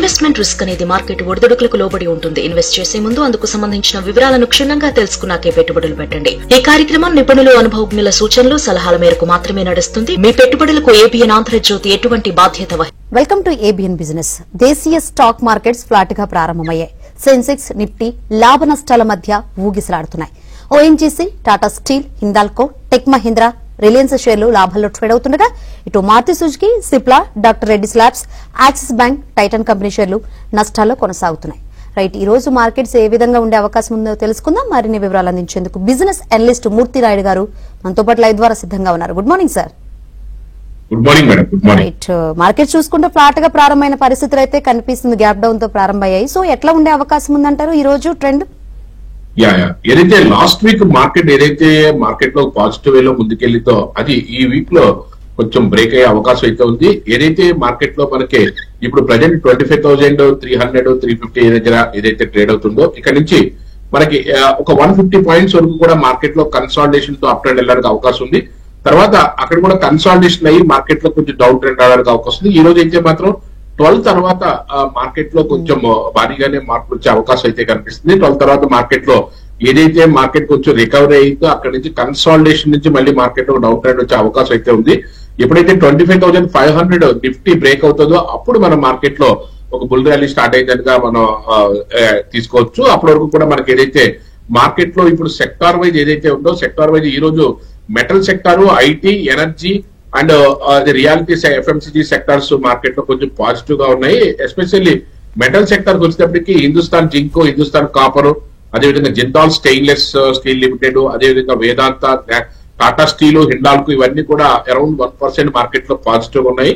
Investment risk అనేది market ఒడిదుడుకులకు లోబడి ఉంటుంది. ఇన్వెస్ట్ చేసే ముందు అందుకు సంబంధించిన వివరాలను క్షుణ్ణంగా తెలుసుకున్నాకే పెట్టుబడులు పెట్టండి. ఈ కార్యక్రమం నిపుణులు, అనుభవజ్ఞుల సూచనలు, సలహాల మేరకు మాత్రమే నడుస్తుంది. మీ పెట్టుబడులకు ఏబిఎన్ ఆంధ్రజ్యోతి ఎటువంటి బాధ్యత వెల్కమ్ టు ఏబిఎన్ బిజినెస్. దేశీయ స్టాక్ మార్కెట్స్ ఫ్లాట్ గా ప్రారంభమయ్యాయి. సెన్సెక్స్, నిఫ్టీ లాభ నష్టాల మధ్య ఊగిసలాడుతున్నాయి. ONGC, Tata steel, Hindalco, tech Mahindra, Reliance షేర్లు లాభాల్లో ట్రేడ్ అవుతుండగా ఇటు Maruti Suzuki, Cipla, doctor Reddy labs, Axis bank, Titan company షేర్లు నష్టాల్లో కొనసాగుతున్నాయి. రైట్, ఈ రోజు మార్కెట్స్ ఏ విధంగా ఉండే అవకాశం ఉందో తెలుసుకుందాం. మరిన్ని వివరాలు అందించేందుకు బిజినెస్ అనలిస్ట్ మూర్తి రాయుడు గారు మనతో పాటు లైవ్ ద్వారా సిద్ధంగా ఉన్నారు. Good morning sir. Good morning madam. Good morning. Right, market చూసుకుంటే ఫ్లాట్ గా ప్రారంభమైన పరిస్థితులు అయితే కనిపిస్తుంది. గ్యాప్ డౌన్ తో ప్రారంభమయ్యాయి. సో ఎట్లా ఉండే అవకాశం ఉందంటారు ఈ రోజు ట్రెండ్? ఏదైతే లాస్ట్ వీక్ మార్కెట్ మార్కెట్ లో పాజిటివ్ వేలో ముందుకెళ్లితో అది ఈ వీక్ లో కొంచెం బ్రేక్ అయ్యే అవకాశం అయితే ఉంది. ఏదైతే మార్కెట్ లో మనకి ఇప్పుడు ప్రజెంట్ 25,300, 350 దగ్గర ఏదైతే ట్రేడ్ అవుతుందో ఇక్కడ నుంచి మనకి ఒక 150 పాయింట్స్ వరకు కూడా మార్కెట్ లో కన్సాలిడేషన్ తో అప్ ట్రెండ్ వెళ్ళడానికి అవకాశం ఉంది. తర్వాత అక్కడ కూడా కన్సాలిడేషన్ అయ్యి మార్కెట్ లో కొంచెం డౌన్ ట్రెండ్ రావడానికి అవకాశం ఉంది. ఈ రోజు అయితే మాత్రం 12 తర్వాత మార్కెట్ లో కొంచెం భారీగానే మార్పులు వచ్చే అవకాశం అయితే కనిపిస్తుంది. 12 తర్వాత మార్కెట్ లో ఏదైతే మార్కెట్ కొంచెం రికవరీ అయిందో అక్కడ నుంచి కన్సాలిడేషన్ నుంచి మళ్ళీ మార్కెట్ లో డౌన్ ట్రెండ్ వచ్చే అవకాశం అయితే ఉంది. ఎప్పుడైతే 25,500 నిఫ్టీ బ్రేక్ అవుతుందో అప్పుడు మన మార్కెట్ లో ఒక బుల్ ర్యాలీ స్టార్ట్ అయిందనిగా మనం తీసుకోవచ్చు. అప్పటి వరకు కూడా మనకి ఏదైతే మార్కెట్ లో ఇప్పుడు సెక్టార్ వైజ్ ఏదైతే ఉందో సెక్టార్ వైజ్ ఈ రోజు metal sector, IT, energy and reality FMCG sectors market లో కొంచెం పాజిటివ్ గా ఉన్నాయి. ఎస్పెషల్లీ మెటల్ సెక్టర్ వచ్చేటప్పటికి హిందుస్థాన్ జింక్, హిందుస్థాన్ కాపర్, అదేవిధంగా జిందాల్ స్టెయిన్లెస్ స్టీల్ లిమిటెడ్, అదేవిధంగా వేదాంత, టాటా స్టీల్, హిండాల్కో ఇవన్నీ కూడా అరౌండ్ 1% మార్కెట్ లో పాజిటివ్ ఉన్నాయి.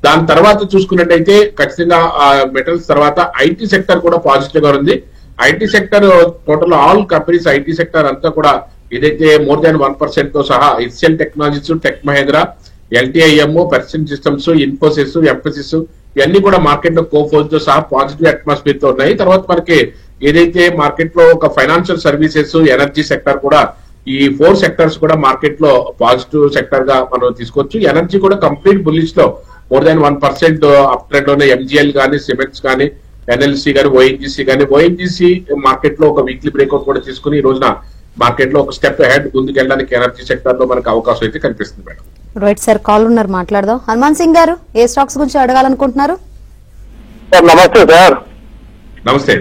దాని తర్వాత చూసుకున్నట్టయితే ఖచ్చితంగా మెటల్స్ తర్వాత ఐటీ సెక్టర్ కూడా పాజిటివ్ గా ఉంది. IT sector total all companies IT sector అంతా కూడా ఏదైతే మోర్ దాన్ 1% తో సహా HCL Technologies, Tech Mahindra, LTIM, Persistent Systems, Infosys, Mphasis ఇవన్నీ కూడా మార్కెట్ లో కోఫోజ్ తో సహా పాజిటివ్ అట్మాస్ఫియర్ తో ఉన్నాయి. తర్వాత మనకి ఏదైతే మార్కెట్ లో ఒక ఫైనాన్షియల్ సర్వీసెస్, ఎనర్జీ సెక్టర్ కూడా ఈ 4 సెక్టర్స్ కూడా మార్కెట్ లో పాజిటివ్ సెక్టర్ గా మనం తీసుకోవచ్చు. ఎనర్జీ కూడా కంప్లీట్ బుల్లిష్ లో మోర్ దాన్ 1% అప్ ట్రెండ్ లోనే ఎంజిఎల్ గానీ, సిమెంట్స్ గానీ, ఎన్ఎల్సీ గానీ, ఓఎన్జీసీ గానీ, ఓఎన్జీసీ మార్కెట్ లో ఒక వీక్లీ బ్రేక్అవుట్ కూడా తీసుకుని ఈ రోజున మార్కెట్ లో ఒక స్టెప్ హెడ్ ముందుకెళ్ళడానికి ఎనర్జీ సెక్టర్ లో మనకు అవకాశం అయితే కనిపిస్తుంది మేడం. రైట్ సార్, కాల్ ఉన్నారు, మాట్లాడదాం. హనుమాన్ సింగ్ గారు ఏ స్టాక్స్ గురించి అడగాలనుకుంటున్నారు? నమస్తే సార్. నమస్తే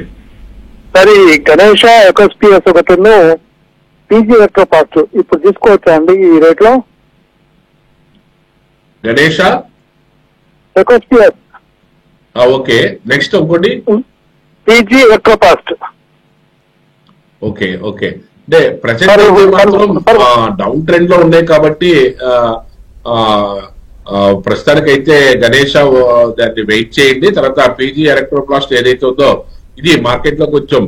సార్, ఈ గణేష ఎకోస్పిఎస్ ఒకటి, పీజీ ఎలక్ట్రోపాస్ట్ ఇప్పుడు తీసుకోవచ్చా అండి ఈ రేట్ లో? Ganesha ecosphere okay. నెక్స్ట్ ఇంకోటి పీజీ ఎలక్ట్రోపాస్ట్. Okay okay. అంటే ప్రజెంట్ మాత్రం డౌన్ ట్రెండ్ లో ఉన్నాయి కాబట్టి ప్రస్తుతానికైతే గణేష దాన్ని వెయిట్ చేయండి. తర్వాత పీజీ ఎలక్ట్రోప్లాస్ట్ ఏదైతే ఉందో ఇది మార్కెట్ లో కొంచెం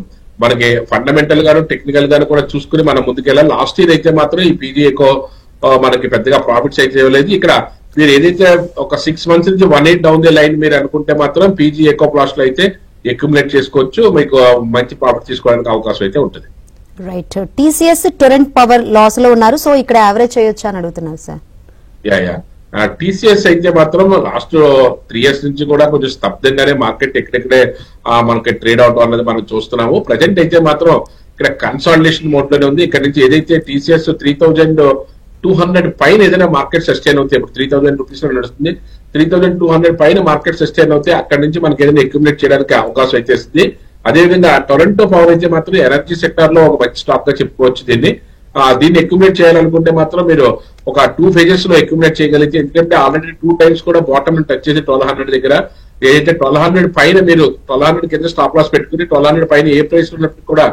మనకి ఫండమెంటల్ గాను టెక్నికల్ గాను కూడా చూసుకుని మనం ముందుకెళ్ళాలి. లాస్ట్ ఇయర్ అయితే మాత్రం ఈ పీజీ ఎకో మనకి పెద్దగా ప్రాఫిట్స్ అయితే ఇవ్వలేదు. ఇక్కడ మీరు ఏదైతే ఒక 6 months నుంచి 1.8 డౌన్ ది లైన్ మీరు అనుకుంటే మాత్రం పీజీ ఎకో ప్లాస్ట్ లో అయితే అక్యుములేట్ చేసుకోవచ్చు. మీకు మంచి ప్రాఫిట్ తీసుకోవడానికి అవకాశం అయితే ఉంటుంది. Right, TCS, Torrent Power loss లో ఉన్నారు. సో ఇక్కడ యావరేజ్ చేయొచ్చా అని అడుగుతున్నారు సార్. టీసీఎస్ అయితే మాత్రం లాస్ట్ 3 years నుంచి కూడా కొంచెం స్తబ్దంగానే మార్కెట్ ఎక్కడెక్కడే మనకి ట్రేడ్ అవడం అనేది మనం చూస్తున్నాము. ప్రజెంట్ అయితే మాత్రం ఇక్కడ కన్సాలిడేషన్ మోడ్ లోనే ఉంది. ఇక్కడ నుంచి ఏదైతే టీసీఎస్ 3,200 పైన ఏదైనా మార్కెట్ సస్టైన్ అవుతాయి, ఇప్పుడు 3,000 రూపీస్ లో నడుస్తుంది, 3,200 పైన మార్కెట్ సస్టైన్ అవుతే అక్కడ నుంచి మనకి ఏదైనా అక్యుములేట్ చేయడానికి అవకాశం అయితే వస్తుంది. అదేవిధంగా టొరంటో పవర్ అయితే మాత్రం ఎనర్జీ సెక్టర్ లో ఒక మంచి స్టాక్ గా చెప్పుకోవచ్చు. దీన్ని అక్యుములేట్ చేయాలనుకుంటే మాత్రం మీరు ఒక 2 phases లో అక్యుములేట్ చేయగలిగితే, ఎందుకంటే ఆల్రెడీ 2 times కూడా బాటమ్ టచ్ చేసి 1,200 దగ్గర ఏదైతే 1,200 పైన మీరు 1,200 కింద స్టాప్ లాస్ పెట్టుకుని 1,200 పైన ఏ ప్రైస్ ఉన్నప్పుడు కూడా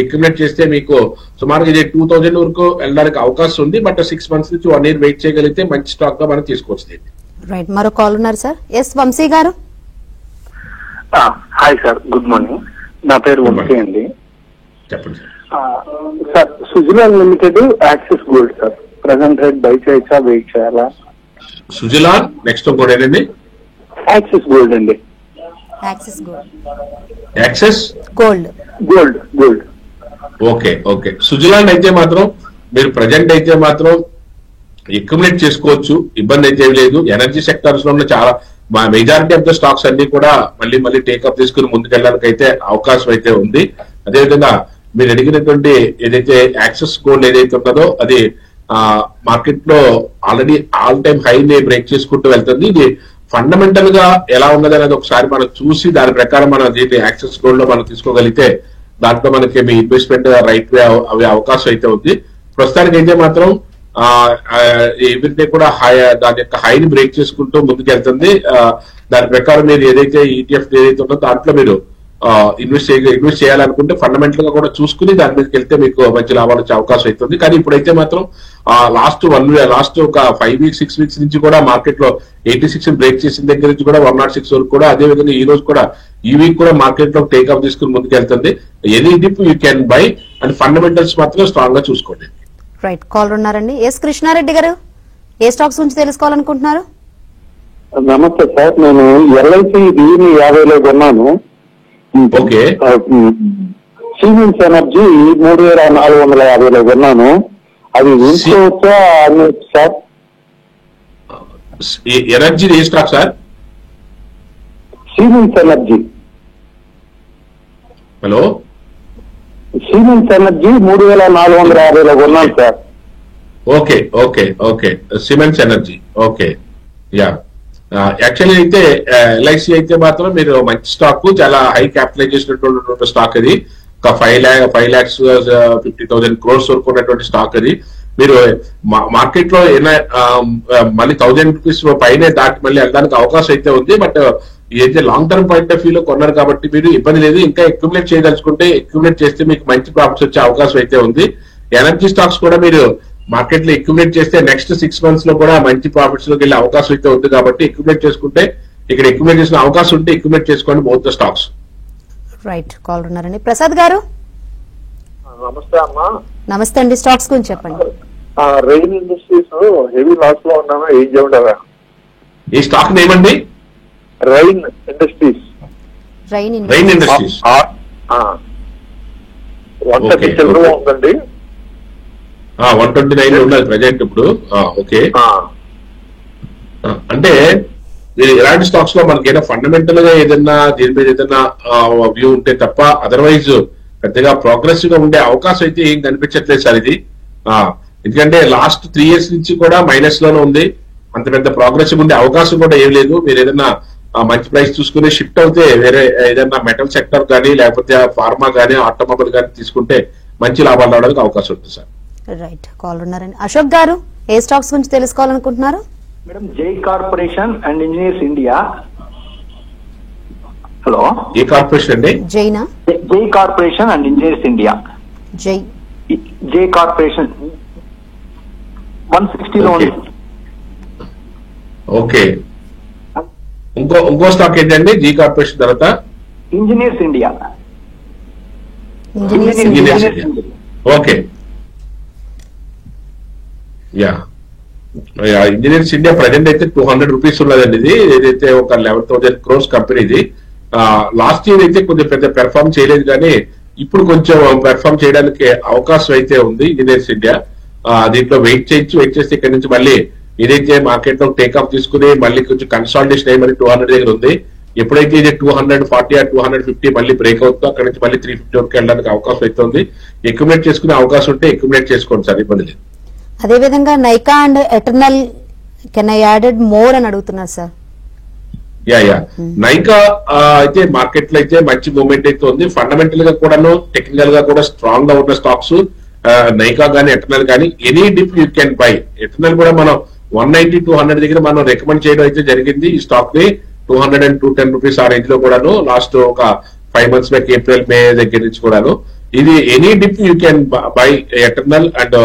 అక్యుములేట్ చేస్తే మీకు సుమారుగా ఇది 2,000 వరకు వెళ్ళడానికి అవకాశం ఉంది. బట్ 6 months నుంచి 1 year వెయిట్ చేయగలిగితే మంచి స్టాక్ గా మనం తీసుకోవచ్చు. రైట్, మరో కాల్ ఉన్నారు సార్. ఎస్ వంశీ గారు. Hi sir, good morning. నా పేరు వంశీ అండి. చెప్పండి sir. Sir, Suzlon limited, axis gold sir, present rate by చేయొచ్చా, వెయిట్ చేయాలా? సుజలాన్ నెక్స్ట్ ఇంకోటి ఏంటండి? యాక్సిస్ గోల్డ్ అండి. Axis gold. Axis gold gold gold. Okay okay. Suzlon అయితే మాత్రం మీరు ప్రజెంట్ అయితే మాత్రం అక్యుములేట్ చేసుకోవచ్చు, ఇబ్బంది అయితే లేదు. ఎనర్జీ సెక్టర్స్ లో చాలా మెజారిటీ ఆఫ్ ద స్టాక్స్ అన్ని కూడా మళ్ళీ టేకప్ తీసుకుని ముందుకెళ్ళడానికి అయితే అవకాశం అయితే ఉంది. అదేవిధంగా మీరు అడిగినటువంటి ఏదైతే యాక్సెస్ గోల్డ్ ఏదైతే ఉన్నదో అది మార్కెట్ లో ఆల్రెడీ ఆల్ టైమ్ హైని బ్రేక్ చేసుకుంటూ వెళ్తుంది. ఇది ఫండమెంటల్ గా ఎలా ఉన్నది అనేది ఒకసారి మనం చూసి దాని ప్రకారం మనం దీన్ని యాక్సెస్ గోల్డ్ లో మనం తీసుకోగలిగితే దాంట్లో మనకి మీ ఇన్వెస్ట్మెంట్ రైట్ వే అవి అవకాశం అయితే ఉంది. ప్రస్తుతానికి అయితే మాత్రం ఎవ్రీడే కూడా దాని యొక్క హైని బ్రేక్ చేసుకుంటూ ముందుకెళ్తుంది. దాని ప్రకారం మీరు ఏదైతే ఈటీఎఫ్ ఏదైతే ఉందో దాంట్లో మీరు ఇన్వెస్ట్ చేయాలనుకుంటే ఫండమెంటల్ గా కూడా చూసుకుని దాని మీదకి వెళ్తే మీకు మంచి లాభాలు వచ్చే అవకాశం అవుతుంది. కానీ ఇప్పుడైతే మాత్రం లాస్ట్ ఒక 5 వీక్స్ 6 వీక్స్ నుంచి కూడా మార్కెట్ లో 86 బ్రేక్ చేసిన దగ్గర నుంచి కూడా 106 వరకు కూడా అదే విధంగా ఈ రోజు కూడా ఈ వీక్ కూడా మార్కెట్ లో టేక్ ఆఫ్ తీసుకుని ముందుకు వెళ్తుంది. Any dip you can buy and fundamentals మాత్రం స్ట్రాంగ్ గా చూసుకోండి. రైట్, కాల్ ఉన్నారండి. ఎస్ కృష్ణారెడ్డి గారు, ఏ స్టాక్స్ గురించి తెలుసుకోవాలనుకుంటున్నారు? నమస్తే సార్, నేను ఎల్ఐసి దీని 50లో కొన్నాను. ఓకే. సిమెన్స్ ఎనర్జీ 3450లో కొన్నాను. అది ఉంచుకోవచ్చా సార్? ఎనర్జీ ఏ stock sir? Siemens energy. Hello, Siemens energy 3450లో కొన్నాను sir. Okay okay okay cements energy. Okay, ya. Actually అయితే ఎల్ఐసి అయితే మాత్రం మీరు మంచి స్టాక్, చాలా హై క్యాపిటలైజేషన్ స్టాక్ అది. ఒక 5,50,000 crores వరకు ఉన్నటువంటి స్టాక్ అది. మీరు మార్కెట్ లో మళ్ళీ 1000 రూపీస్ పైనే దాటి మళ్ళీ వెళ్ళడానికి అవకాశం అయితే ఉంది. బట్ ఏదైతే లాంగ్ టర్మ్ పాయింట్ ఆఫ్ వ్యూలో కొన్నారు కాబట్టి మీరు ఇబ్బంది లేదు. ఇంకా అక్యుములేట్ చేయదలుచుకుంటే అక్యుములేట్ చేస్తే మీకు మంచి ప్రాఫిట్స్ వచ్చే అవకాశం అయితే ఉంది. ఎనర్జీ స్టాక్స్ కూడా మీరు మార్కెట్ లో అక్యుములేట్ చేస్తే నెక్స్ట్ 6 months లో కూడా మంచి ప్రాఫిట్స్ లోకి వెళ్ళే అవకాశం అయితే ఉంది. కాబట్టి అక్యుములేట్ చేసుకుంటే ఇక్కడ అక్యుములేట్ చేసిన అవకాశం ఉంటే అక్యుములేట్ చేసుకోండి both the stocks. Right, call ఉన్నారండి. ప్రసాద్ గారు, నమస్తే అమ్మా. నమస్తే అండి. స్టాక్స్ గురించి చెప్పండి. రైన్ ఇండస్ట్రీస్ హెవీ లాస్ లో ఉన్నామా, ఏం చేయమంటారా? ఈ స్టాక్ నేమండి? Rain industries. రైన్ ఇండస్ట్రీస్ 130 చిల్లరగా ఉందండి. 129 ఉన్నది ప్రజెంట్ ఇప్పుడు. ఓకే, అంటే ఇలాంటి స్టాక్స్ లో మనకైనా ఫండమెంటల్ గా ఏదైనా దీని మీద ఏదైనా వ్యూ ఉంటే తప్ప అదర్వైజ్ పెద్దగా ప్రోగ్రెసివ్ గా ఉండే అవకాశం అయితే ఏం కనిపించట్లేదు సార్ ఇది. ఎందుకంటే లాస్ట్ 3 years నుంచి కూడా మైనస్ లోనే ఉంది. అంత పెద్ద ప్రోగ్రెసివ్ ఉండే అవకాశం కూడా ఏం లేదు. మీరు ఏదైనా మంచి ప్రైస్ చూసుకుని షిఫ్ట్ అవుతే వేరే ఏదైనా మెటల్ సెక్టర్ కానీ లేకపోతే ఫార్మా కానీ ఆటోమొబైల్ కానీ తీసుకుంటే మంచి లాభాలు రావడానికి అవకాశం ఉంటుంది సార్. రైట్, కాల్ ఉన్నారండి. అశోక్ గారు, ఏ స్టాక్స్ గురించి తెలుసుకోవాలనుకుంటున్నారు? మేడం, జై corporation and engineers India. Hello, A corporation అండి? జైనా? జై కార్పొరేషన్ అండ్ ఇంజనీర్స్ ఇండియా. జై కార్పొరేషన్ 160లో ఉంది. ఓకే, ఇంకో స్టాక్ ఏంటండి? జీ కార్పొరేషన్ తర్వాత engineers India. Okay, yeah. Engineers India present అయితే 200 రూపీస్ ఉన్నదండి. ఇది ఏదైతే ఒక 11,000 crores కంపెనీ ఇది. లాస్ట్ ఇయర్ అయితే కొంచెం పెద్ద పెర్ఫార్మ్ చేయలేదు, కానీ ఇప్పుడు కొంచెం పెర్ఫార్మ్ చేయడానికి అవకాశం అయితే ఉంది ఇంజనీర్స్ ఇండియా. దీంట్లో వెయిట్ చేస్తే ఇక్కడ నుంచి మళ్ళీ ఏదైతే మార్కెట్ లో టేక్ ఆఫ్ తీసుకుని మళ్ళీ కొంచెం కన్సాలిడేషన్ అయ్యి మళ్ళీ 200 దగ్గర ఉంది. ఎప్పుడైతే ఇది 240 or 250 మళ్ళీ బ్రేక్ అవుతుందో అక్కడ నుంచి మళ్ళీ 350 వరకు వెళ్ళడానికి అవకాశం అయితే ఉంది. అక్యుములేట్ చేసుకునే అవకాశం ఉంటే అక్యుములేట్ చేసుకోండి సార్, ఇబ్బంది లేదు. అదేవిధంగా Nykaa and eternal can I added more అని అడుగుతున్నారు సార్. యా నైకా అయితే మార్కెట్ లో అయితే మంచి మూవ్మెంట్ అయితే ఉంది. ఫండమెంటల్ గా కూడాను టెక్నికల్ గా కూడా స్ట్రాంగ్ గా ఉన్న స్టాక్స్ నైకా గానీ ఎటర్నల్ గానీ any dip you can buy. Eternal కూడా మనం 190-200 దగ్గర మనం రికమెండ్ చేయడం అయితే జరిగింది. ఈ స్టాక్ ని 200 and 210 రూపీస్ ఆ రేంజ్ లో కూడాను లాస్ట్ ఒక 5 months బ్యాక్ ఏప్రిల్ మే దగ్గర నుంచి కూడాను ఇది any dip you can buy. Eternal and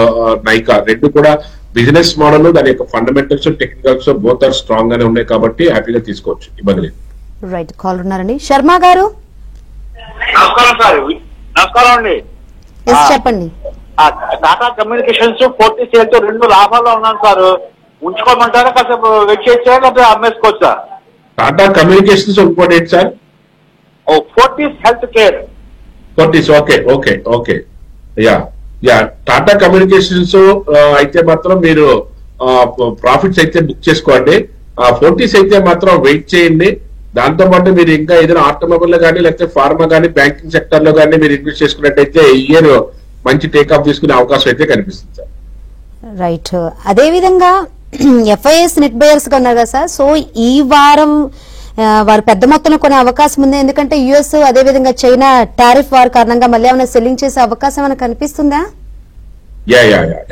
Nykaa రెండు కూడా బిజినెస్ మోడల్, దాని యొక్క fundamentals technicals both are strong గానే ఉన్నాయి కాబట్టి హ్యాపీగా తీసుకోవచ్చు, ఇబ్బంది లేదు. రైట్, కాల్ ఉన్నారండి. శర్మ గారు, నమస్కారం సార్. నమస్కారం అండి. చెప్పండి. టాటా కమ్యూనికేషన్స్ 40 సేల్ తో 2 లాభాల్లో ఉన్నాను సార్. ఉంచుకోమంటారా, కాసేపు వెయిట్ చేయొచ్చా, లేకపోతే అమ్మేసుకోవచ్చా? టాటా కమ్యూనికేషన్స్ ఇంకోటి ఏంటి sir? Fortis health care. Fortis, okay okay okay, yeah Tata communications అయితే మాత్రం మీరు ప్రాఫిట్స్ అయితే బుక్ చేసుకోండి. 40s అయితే మాత్రం వెయిట్ చేయండి. దాంతో పాటు మీరు ఇంకా ఏదైనా ఆటోమొబైల్ లో కానీ లేకపోతే ఫార్మా కానీ బ్యాంకింగ్ సెక్టర్ లో కానీ మీరు ఇన్వెస్ట్ చేసుకున్నట్టయితే ఈ ఇయర్ మంచి టేక్ ఆఫ్ తీసుకునే అవకాశం అయితే కనిపిస్తుంది సార్. రైట్. అదే విధంగా ఎఫ్ఐఎస్ నెట్ బయర్స్ గా ఉన్నారు కదా సార్, సో ఈ వారం వారు పెద్ద మొత్తంలో కొనే అవకాశం ఉంది. ఎందుకంటే యుఎస్ అదే విధంగా చైనా టారిఫ్ వార్ కారణంగా మళ్ళీ ఏమైనా సెల్లింగ్ చేసే అవకాశం ఏమైనా కనిపిస్తుందా?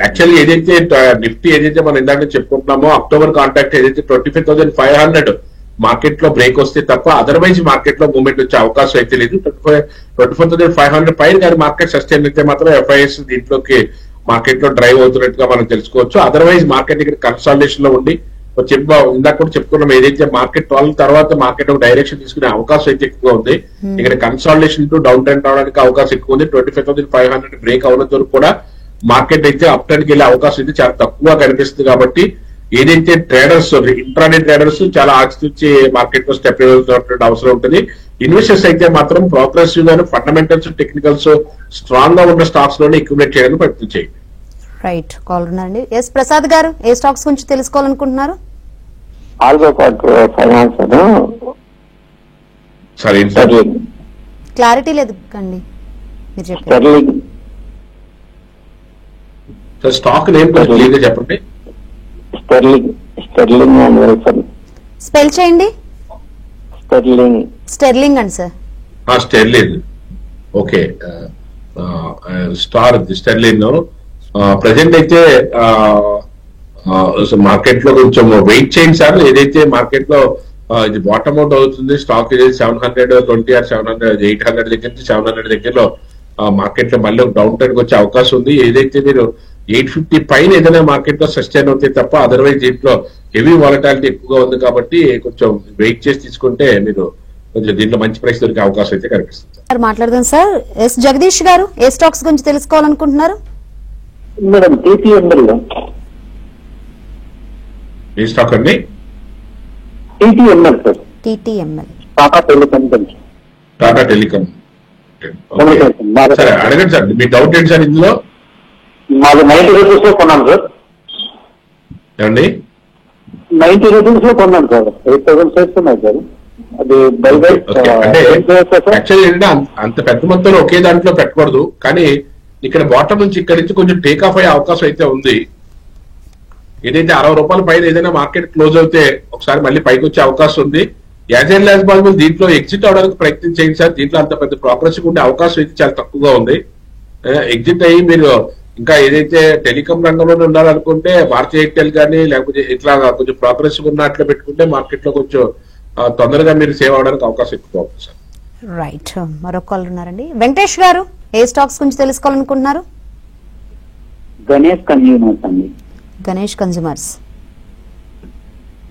యాక్చువల్లీ ఏదైతే నిఫ్టీ ఏదైతే మనం ఇందాక చెప్పుకుంటున్నామో అక్టోబర్ కాంట్రాక్ట్ ఏదైతే 25,500 మార్కెట్ లో బ్రేక్ వస్తే తప్ప అదర్వైజ్ మార్కెట్ లో మూవ్మెంట్ వచ్చే అవకాశం అయితే లేదు. 24,500 పైన కానీ మార్కెట్ సస్టైన్ అయితే మాత్రం ఎఫ్ఐఎస్ దీంట్లోకి మార్కెట్ లో డ్రైవ్ అవుతున్నట్టుగా మనం తెలుసుకోవచ్చు. అదర్వైజ్ మార్కెట్ ఇక్కడ కన్సాలిడేషన్ లో ఉండి ఇందాక కూడా చెప్పుకున్నాం ఏదైతే మార్కెట్ 12 తర్వాత మార్కెట్ ఒక డైరెక్షన్ తీసుకునే అవకాశం అయితే ఎక్కువ ఉంది. ఇక్కడ కన్సాలిడేషన్ టు డౌన్ ట్రెండ్ రావడానికి అవకాశం ఎక్కువ ఉంది. 25,500 బ్రేక్ అవడంతో కూడా మార్కెట్ అయితే అప్ ట్రెండ్ కి వెళ్ళే అవకాశం అయితే చాలా తక్కువ కనిపిస్తుంది. కాబట్టి ఏదైతే ట్రేడర్స్ ఇంట్రాడే ట్రేడర్స్ చాలా ఆచితూచి మార్కెట్ లో స్టెప్ ఇవ్వాల్సిన అవసరం ఉంటుంది. ఇన్వెస్టర్స్ అయితే మాత్రం ప్రోగ్రెసివ్ గాను ఫండమెంటల్స్ టెక్నికల్స్ స్ట్రాంగ్ గా ఉన్న స్టాక్స్ లోనే అక్యుములేట్ చేయడానికి ప్రయత్నం చేయండి. రైట్. కాల్ ఉన్నారండి. ఎస్ ప్రసాద్ గారు, ఏ స్టాక్స్ గురించి తెలుసుకోవాలనుకుంటున్నారు? క్లారిటీ లేదు కండి మీరు చెప్పండి. స్టాక్ నేమ్ క్లియర్ గా చెప్పండి. స్పెల్ చేయండి. స్టెర్లింగ్ అండి sir. Sterling. Okay. Sterling present అయితే మార్కెట్ లో కొంచెం వెయిట్ చేయండి సార్. ఏదైతే మార్కెట్ లో ఇది బాటమ్ అవుట్ అవుతుంది స్టాక్ ఇది 720 ఆర్ 800 దగ్గర నుంచి 700 దగ్గరలో మార్కెట్ లో మళ్ళీ డౌన్ ట్రెండ్ వచ్చే అవకాశం ఉంది. ఏదైతే మీరు 850 పైన ఏదైనా మార్కెట్ లో సస్టైన్ అవుతాయి తప్ప అదర్వైజ్ దీంట్లో హెవీ వాలటాలిటీ ఎక్కువగా ఉంది. కాబట్టి కొంచెం వెయిట్ చేసి తీసుకుంటే మీరు కొంచెం దీంట్లో మంచి ప్రైస్ దొరికే అవకాశం అయితే కనిపిస్తుంది. మాట్లాడదాం సార్. ఎస్ జగదీష్ గారు, ఏ స్టాక్స్ గురించి తెలుసుకోవాలనుకుంటున్నారు? మేడం టీటీఎంఎల్. ఏ స్టాక్ అండి? TTML sir. TTML. Tata telecom. Tata telecom. సరే అడగండి సార్, మీ డౌట్ ఏంటి సార్ ఇందులో? మాది 90 రూపీస్ లో కొన్నాను సార్. ఏమండి? 90 రూపీస్ లో కొన్నాను సార్. 8,000 షేర్స్ ఉన్నాయి సార్. అది అంటే యాక్చువల్లీ ఏంటంటే అంత పెద్ద మొత్తంలో ఒకే దాంట్లో పెట్టకూడదు. కానీ ఇక్కడ బాటమ్ నుంచి ఇక్కడ నుంచి కొంచెం టేక్ ఆఫ్ అయ్యే అవకాశం అయితే ఉంది. ఏదైతే 60 రూపాయల పైన ఏదైనా మార్కెట్ క్లోజ్ అవుతే ఒకసారి మళ్ళీ పైకి వచ్చే అవకాశం ఉంది. యాజ్ ఎల్ యాజ్ పాసిబుల్ దీంట్లో ఎగ్జిట్ అవడానికి ప్రయత్నం చేయండి సార్. దీంట్లో అంత పెద్ద ప్రోగ్రెస్ ఉండే అవకాశం అయితే చాలా తక్కువగా ఉంది. ఎగ్జిట్ అయ్యి మీరు ఇంకా ఏదైతే టెలికాం రంగంలోనే ఉండాలనుకుంటే భారతీయ ఎయిర్టెల్ కానీ లేకపోతే ఇట్లా కొంచెం ప్రోగ్రెస్ ఉన్నట్లు పెట్టుకుంటే మార్కెట్ లో కొంచెం తొందరగా మీరు సేవ్ అవడానికి అవకాశం ఎక్కువ అవుతుంది సార్. రైట్. మరొక కాల్ ఉన్నారండి. వెంకటేష్ గారు, ఏ స్టాక్స్ గురించి తెలుసుకోవాలనుకుంటున్నారు? గణేష్ కన్జ్యూమర్స్ అండి. గణేష్ కన్జ్యూమర్స్.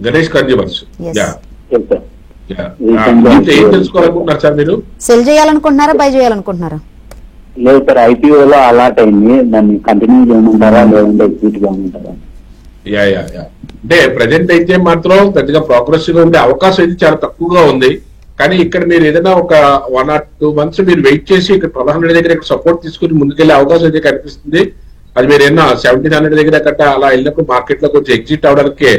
గణేష్ కన్జ్యూమర్స్. ఏం తెలుసుకోవాలనుకుంటున్నారు సార్ మీరు? సెల్ చేయాలనుకుంటున్నారా, బై చేయాలనుకుంటున్నారా? లేదు సార్, ఐపీఓలో అలాట్ అయింది. దాన్ని కంటిన్యూ చేయమంటారా లేదంటే ఎగ్జిట్ చేయమంటారా? అంటే ప్రజెంట్ అయితే మాత్రం పెద్దగా ప్రోగ్రెసివ్ గా ఉండే అవకాశం అయితే చాలా తక్కువగా ఉంది. కానీ ఇక్కడ మీరు ఏదైనా ఒక 1 or 2 months మీరు వెయిట్ చేసి ఇక్కడ 1,200 దగ్గర ఇక్కడ సపోర్ట్ తీసుకుని ముందుకెళ్లే అవకాశం అయితే కనిపిస్తుంది. అది మీరు ఏమన్నా 1,700 దగ్గర కట్ట అలా వెళ్ళినప్పుడు మార్కెట్ లో కొంచెం ఎగ్జిట్ అవడానికి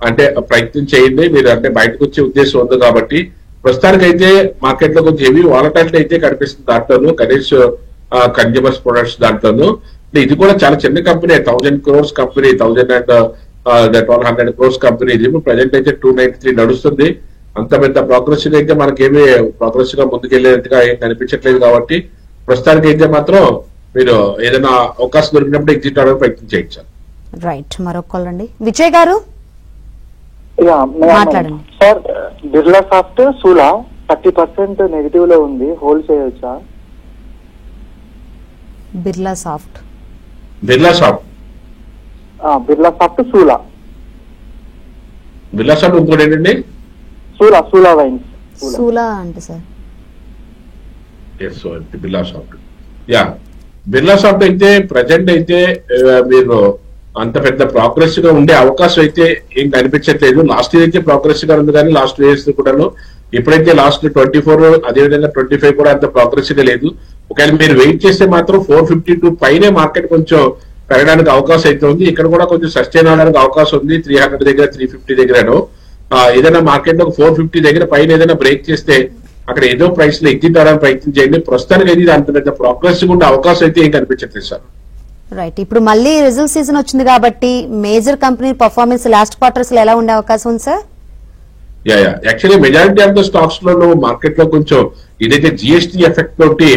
అంటే ప్రయత్నం చేయండి. మీరు అంటే బయటకు వచ్చే ఉద్దేశం ఉంది కాబట్టి ప్రస్తుతానికి అయితే మార్కెట్ లో కొంచెం హెవీ వాలటాలిటీ అయితే కనిపిస్తుంది. దాంట్లోనూ గణేష్ కన్జ్యూమర్స్ ప్రొడక్ట్స్ దాంట్లోనూ ఇది కూడా చాలా చిన్న company, 1,000 crores company, 1,100 crores company. ఇది ప్రజెంట్ అయితే 293 నడుస్తుంది. అంత పెద్ద ప్రోగ్రెసివ్ అయితే మనకేమీ ప్రోగ్రెసివ్ గా ముందుకెళ్లేట్టుగా ఏం కనిపించట్లేదు. కాబట్టి ప్రస్తుతానికి అయితే మాత్రం మీరు ఏదైనా అవకాశం దొరికినప్పుడు ఎగ్జిట్ అవడానికి ప్రయత్నం చేయండి సార్. రైట్. మరొక కాల్ అండి. విజయ్ గారు మాట్లాడండి sir. Birla soft Sula 30% negative లో ఉంది, హోల్డ్ చేయొచ్చా? Birla soft. Birla soft. Birla soft Sula. Birla soft ఇంకోటి ఏంటండి? సూలా వైన్స్. సూలా అంటే sir Birla soft. Birla soft అయితే ప్రజెంట్ అయితే మీరు అంత పెద్ద ప్రోగ్రెస్ గా ఉండే అవకాశం అయితే ఏం కనిపించట్లేదు. లాస్ట్ ఇయర్ అయితే ప్రోగ్రెస్ గా ఉంది కానీ లాస్ట్ ఇయర్స్ కూడాను ఇప్పుడైతే లాస్ట్ 24 అదేవిధంగా 25 కూడా అంత ప్రోగ్రెస్ గా లేదు. ఒకవేళ మీరు వెయిట్ చేస్తే మాత్రం 452 పైనే మార్కెట్ కొంచెం పెరగడానికి అవకాశం అయితే ఉంది. ఇక్కడ కూడా కొంచెం సస్టైన్ అవడానికి అవకాశం ఉంది. 300 దగ్గర 350 దగ్గరను ఏదైనా మార్కెట్ లో 450 దగ్గర పైన ఏదైనా బ్రేక్ చేస్తే అక్కడ ఏదో ప్రైస్ లో ఎగ్జిట్ అవడానికి ప్రయత్నం చేయండి. ప్రస్తుతానికి అయితే అంత పెద్ద ప్రోగ్రెస్ ఉండే అవకాశం అయితే ఏం కనిపించట్లేదు సార్. రైట్, ఇప్పుడు మళ్ళీ రిజల్ట్ సీజన్ వచ్చింది కాబట్టి major company performance last quarters లో ఎలా ఉండే అవకాశం ఉంది sir? Actually majority of the stocks లో మార్కెట్ లో కొంచెం ఇదైతే జిఎస్టీ ఎఫెక్ట్ తోటి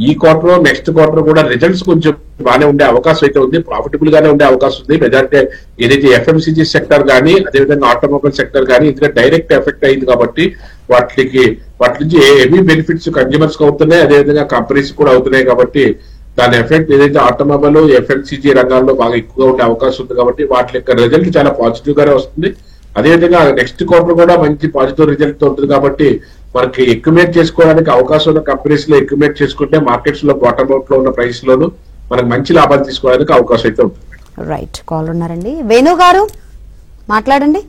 ఈ క్వార్టర్ నెక్స్ట్ క్వార్టర్ కూడా రిజల్ట్స్ కొంచెం బాగానే ఉండే అవకాశం అయితే ఉంది, ప్రాఫిటబుల్ గానే ఉండే అవకాశం ఉంది. మెజారిటీ ఏదైతే ఎఫ్ఎంసీజీ సెక్టర్ కానీ అదేవిధంగా ఆటోమొబైల్ సెక్టర్ కానీ ఇందులో డైరెక్ట్ ఎఫెక్ట్ అయింది కాబట్టి వాటి నుంచి హెవీ బెనిఫిట్స్ కన్జ్యూమర్స్ కి అవుతున్నాయి, అదేవిధంగా కంపెనీస్ కూడా అవుతున్నాయి. కాబట్టి దాని ఎఫెక్ట్ ఏదైతే ఆటోమొబైల్ ఎఫ్ఎంసీజీ రంగాల్లో బాగా ఎక్కువగా ఉండే అవకాశం ఉంది. కాబట్టి వాటి యొక్క రిజల్ట్ చాలా పాజిటివ్ గానే వస్తుంది. అదేవిధంగా నెక్స్ట్ క్వార్టర్ కూడా మంచి పాజిటివ్ రిజల్ట్ ఉంటుంది. కాబట్టి మనకి ఎక్యుమేట్ చేసుకోవడానికి అవకాశం ఉన్న కంపెనీస్ లో ఎక్యుమేట్ చేసుకుంటే మార్కెట్స్ లో బాటమ్ అవుట్ లో ఉన్న ప్రైస్ లోను మనకు మంచి లాభాలు తీసుకోవడానికి అవకాశం అయితే ఉంటుంది. రైట్, కాల్ ఉన్నారండి. వేణు గారు మాట్లాడండి.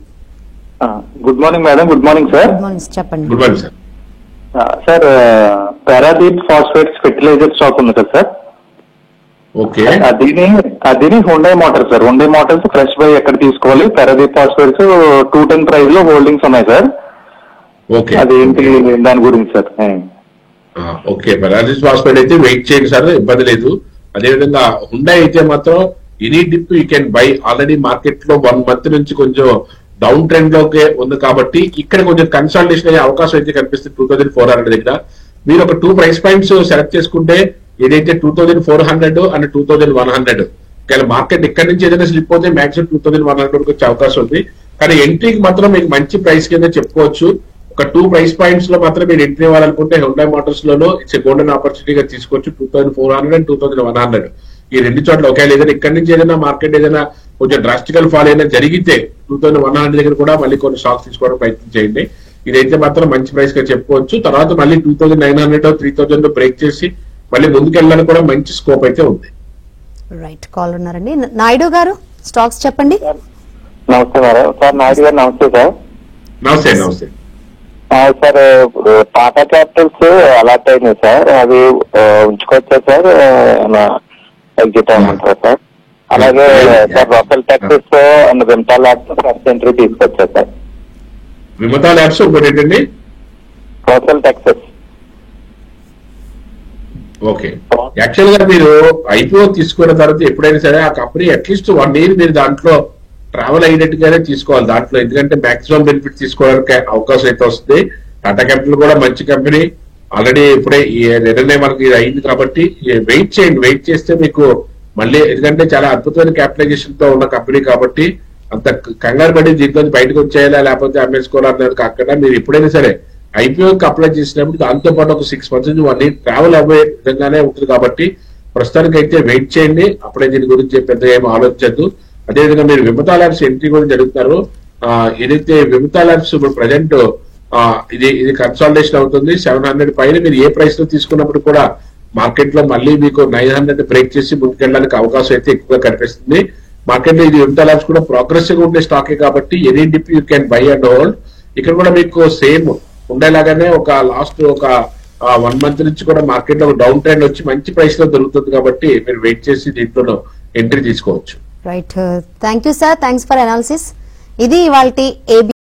Good morning madam. Good morning sir. Good morning, చెప్పండి. Good morning sir. Sir Paradeep phosphates fertilizer stock ఉంది కదా సార్, ఓకే. అదిని Hyundai motors sir. Hyundai motors fresh buy ఎక్కడ తీసుకోవాలి? పారాదీప్ ఫాస్ఫేట్స్ 210 ప్రైస్ లో హోల్డింగ్స్ ఉన్నాయి సార్. ఓకే, అదేంటి దాని గురించి సార్? ఓకే, పారాదీప్ ఫాస్ఫేట్ అయితే వెయిట్ చేయండి సార్, ఇబ్బంది లేదు. అదేవిధంగా హుండై అయితే మాత్రం any dip you can buy. Already market లో 1 month నుంచి కొంచెం డౌన్ ట్రెండ్ లోకే ఉంది కాబట్టి ఇక్కడ కొంచెం కన్సల్టేషన్ అయ్యే అవకాశం అయితే కనిపిస్తుంది 2400 దగ్గర. మీరు ఒక 2 ప్రైస్ పాయింట్స్ సెలెక్ట్ చేసుకుంటే ఏదైతే 2400 అండ్ 2100, ఒకవేళ మార్కెట్ ఇక్కడ నుంచి ఏదైనా స్లిప్ అవుతే మాక్సిమం 2100 వచ్చే అవకాశం ఉంది. కానీ ఎంట్రీకి మాత్రం మీకు మంచి ప్రైస్ కింద చెప్పుకోవచ్చు. ఒక 2 ప్రైస్ పాయింట్స్ లో మాత్రం మీరు ఎంట్రీ ఇవ్వాలనుకుంటే హుండై మోటార్స్ లోనో ఇట్స్ గోల్డెన్ ఆపర్చునిటీగా తీసుకోవచ్చు. 2400 అండ్ 2100 ఈ 2 చోట్ల ఒకవేళ ఏదైనా ఇక్కడ నుంచి ఏదైనా మార్కెట్ ఏదైనా కొంచెం డ్రాస్టికల్ ఫాల్ అయినా జరిగితే 2100 దగ్గర కూడా మళ్ళీ కొన్ని స్టాక్స్ తీసుకోవడానికి ప్రయత్నం చేయండి. ఇదైతే మాత్రం మంచి ప్రైస్ గా చెప్పుకోవచ్చు. తర్వాత మళ్ళీ 2900 3000 బ్రేక్ చేసి మళ్ళీ ముందుకెళ్ళడానికి కూడా మంచి స్కోప్ అయితే ఉంది. రైట్, కాల్ ఉన్నారండి. నాయుడు గారు స్టాక్స్ చెప్పండి. నమస్తే మేడం. సార్ నాయుడు గారు నమస్తే సార్. నమస్తే. నమస్తే సార్, టాటా క్యాపిటల్స్ అలాట్ అయినాయి సార్, అవి ఉంచుకోవచ్చా సార్? ఎగ్జిట్ అవ్వమంటారా సార్? అలాగే sir Rossell Techsys and Vimta labs first entry తీసుకొచ్చా సార్? విమతా ల్యాబ్స్ ఒకటి ఏంటండి? Russell Texas. ఓకే, యాక్చువల్ గా మీరు ఐపీఓ తీసుకున్న తర్వాత ఎప్పుడైనా సరే ఆ కంపెనీ అట్లీస్ట్ 1 year మీరు దాంట్లో ట్రావెల్ అయ్యేట్టుగానే తీసుకోవాలి దాంట్లో, ఎందుకంటే మాక్సిమం బెనిఫిట్ తీసుకోవడానికి అవకాశం అయితే వస్తుంది. టాటా క్యాపిటల్ కూడా మంచి కంపెనీ, ఆల్రెడీ ఇప్పుడే నిర్ణయం మనకి ఇది అయింది కాబట్టి వెయిట్ చేయండి. వెయిట్ చేస్తే మీకు మళ్ళీ, ఎందుకంటే చాలా అద్భుతమైన క్యాపిటలైజేషన్ తో ఉన్న కంపెనీ కాబట్టి అంత కంగారు పడి దీంట్లో బయటకు వచ్చేయాలా లేకపోతే అమ్మేసుకోవాలనేది కాకుండా మీరు ఎప్పుడైనా సరే ఐపీఓకి అప్లై చేసినప్పుడు దాంతో పాటు ఒక 6 months నుంచి 1 year ట్రావెల్ అవ్వే విధంగానే ఉంటుంది. కాబట్టి ప్రస్తుతానికి అయితే వెయిట్ చేయండి, అప్పుడే దీని గురించి పెద్ద ఏం ఆలోచించద్దు. అదేవిధంగా మీరు విమతా ల్యాబ్స్ ఎంట్రీ కూడా జరుగుతున్నారు. ఏదైతే విమతా ల్యాబ్స్ ఇప్పుడు ప్రజెంట్ ఇది కన్సాలిడేషన్ అవుతుంది 700 పైన. మీరు ఏ ప్రైస్ లో తీసుకున్నప్పుడు కూడా మార్కెట్ లో మళ్ళీ మీకు 900 బ్రేక్ చేసి ముందుకెళ్ళడానికి అవకాశం అయితే ఎక్కువగా కనిపిస్తుంది. మార్కెట్ లో ఇది విమతా ల్యాబ్స్ కూడా ప్రోగ్రెసివ్ గా ఉండే స్టాకే కాబట్టి any dip you can by and hold. ఇక్కడ కూడా మీకు సేమ్ ఉండేలాగానే ఒక లాస్ట్ ఒక 1 month నుంచి కూడా మార్కెట్ లో డౌన్ ట్రెండ్ వచ్చి మంచి ప్రైస్ లో దొరుకుతుంది కాబట్టి మీరు వెయిట్ చేసి దీంట్లో ఎంట్రీ తీసుకోవచ్చు. Right, thank you sir. Thanks for analysis. ఇది ఇవాల్టి ఏబి